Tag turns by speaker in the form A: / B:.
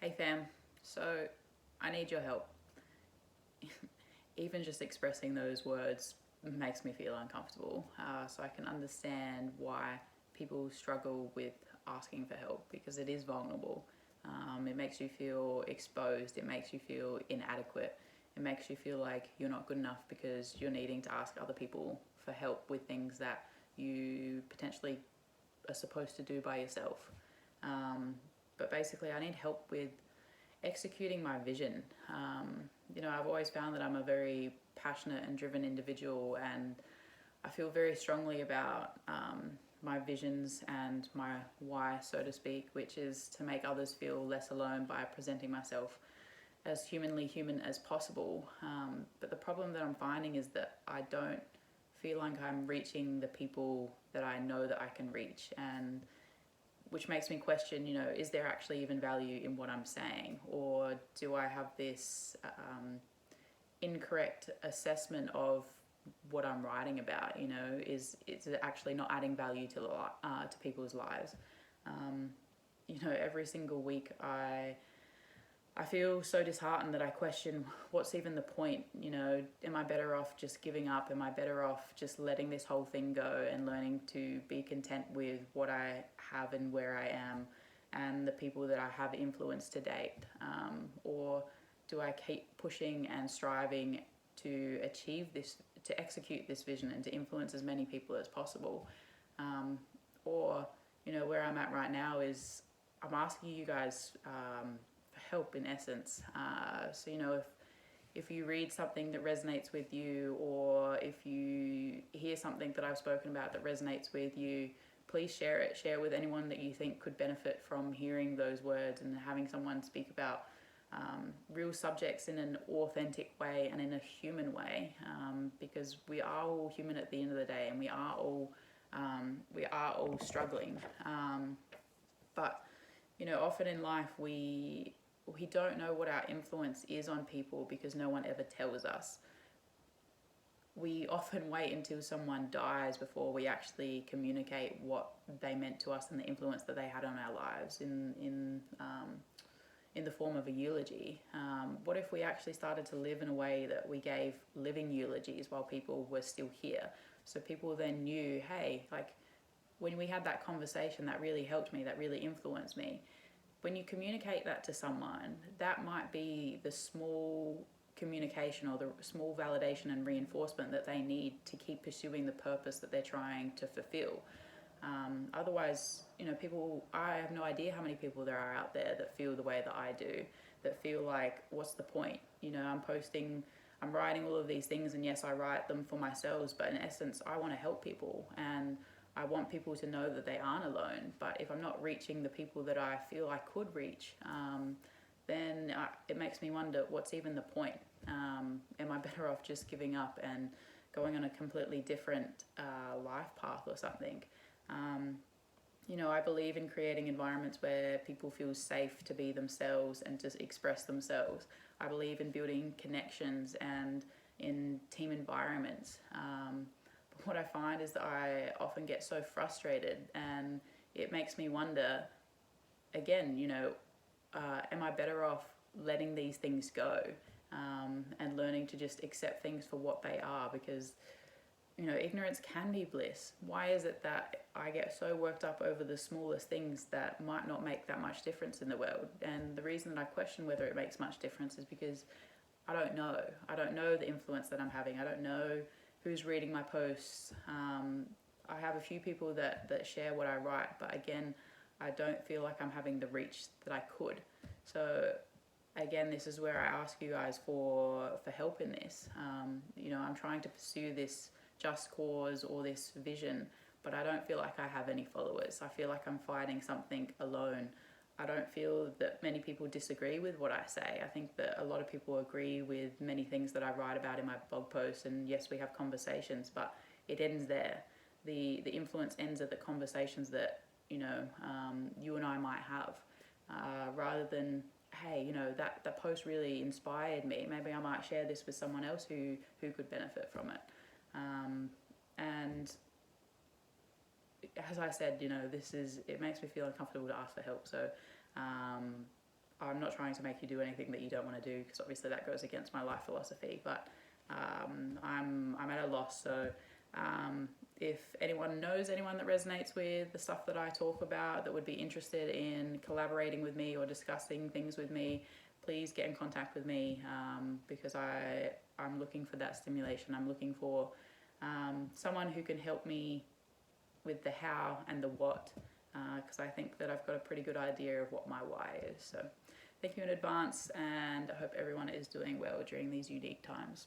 A: Hey fam, so I need your help. Even just expressing those words makes me feel uncomfortable, so I can understand why people struggle with asking for help because it is vulnerable. It makes you feel exposed, it makes you feel inadequate, it makes you feel like you're not good enough because you're needing to ask other people for help with things that you potentially are supposed to do by yourself. But basically, I need help with executing my vision. I've always found that I'm a very passionate and driven individual, and I feel very strongly about my visions and my why, so to speak, which is to make others feel less alone by presenting myself as humanly human as possible. But the problem that I'm finding is that I don't feel like I'm reaching the people that I know that I can reach, and which makes me question, is there actually even value in what I'm saying? Or do I have this incorrect assessment of what I'm writing about? Is it actually not adding value to people's lives? Every single week I feel so disheartened that I question what's even the point. Am I better off just giving up? Am I better off just letting this whole thing go and learning to be content with what I have and where I am and the people that I have influenced to date? Or do I keep pushing and striving to achieve this, to execute this vision and to influence as many people as possible? Or, where I'm at right now is I'm asking you guys help in essence. If you read something that resonates with you, or if you hear something that I've spoken about that resonates with you, please share it. Share with anyone that you think could benefit from hearing those words and having someone speak about real subjects in an authentic way and in a human way, because we are all human at the end of the day, and we are all struggling. But often in life we don't know what our influence is on people because no one ever tells us. We often wait until someone dies before we actually communicate what they meant to us and the influence that they had on our lives in the form of a eulogy. What if we actually started to live in a way that we gave living eulogies while people were still here? So people then knew, hey, like when we had that conversation, that really helped me, that really influenced me. When you communicate that to someone, that might be the small communication or the small validation and reinforcement that they need to keep pursuing the purpose that they're trying to fulfill. Otherwise, I have no idea how many people there are out there that feel the way that I do, that feel like, what's the point? I'm writing all of these things, and yes, I write them for myself, but in essence, I want to help people, and I want people to know that they aren't alone. But if I'm not reaching the people that I feel I could reach, then it makes me wonder, what's even the point? Am I better off just giving up and going on a completely different life path or something? I believe in creating environments where people feel safe to be themselves and to express themselves. I believe in building connections and in team environments. But what I find is that I often get so frustrated, and it makes me wonder, again, am I better off letting these things go, and learning to just accept things for what they are? Because ignorance can be bliss. Why is it that I get so worked up over the smallest things that might not make that much difference in the world? And the reason that I question whether it makes much difference is because I don't know. I don't know the influence that I'm having. I don't know who's reading my posts. I have a few people that share what I write, but again, I don't feel like I'm having the reach that I could. So again, this is where I ask you guys for help in this. I'm trying to pursue this just cause or this vision, but I don't feel like I have any followers. I feel like I'm fighting something alone. I don't feel that many people disagree with what I say. I think that a lot of people agree with many things that I write about in my blog posts, and yes, we have conversations, but it ends there. The influence ends at the conversations that you and I might have, rather than, hey, that post really inspired me. Maybe I might share this with someone else who could benefit from it. And as I said, it makes me feel uncomfortable to ask for help. So I'm I'm not trying to make you do anything that you don't want to do, because obviously that goes against my life philosophy, but I'm at a loss. So if anyone knows anyone that resonates with the stuff that I talk about, that would be interested in collaborating with me or discussing things with me, please get in contact with me, because I'm looking for that stimulation. I'm looking for someone who can help me with the how and the what, because I think that I've got a pretty good idea of what my why is. So thank you in advance, and I hope everyone is doing well during these unique times.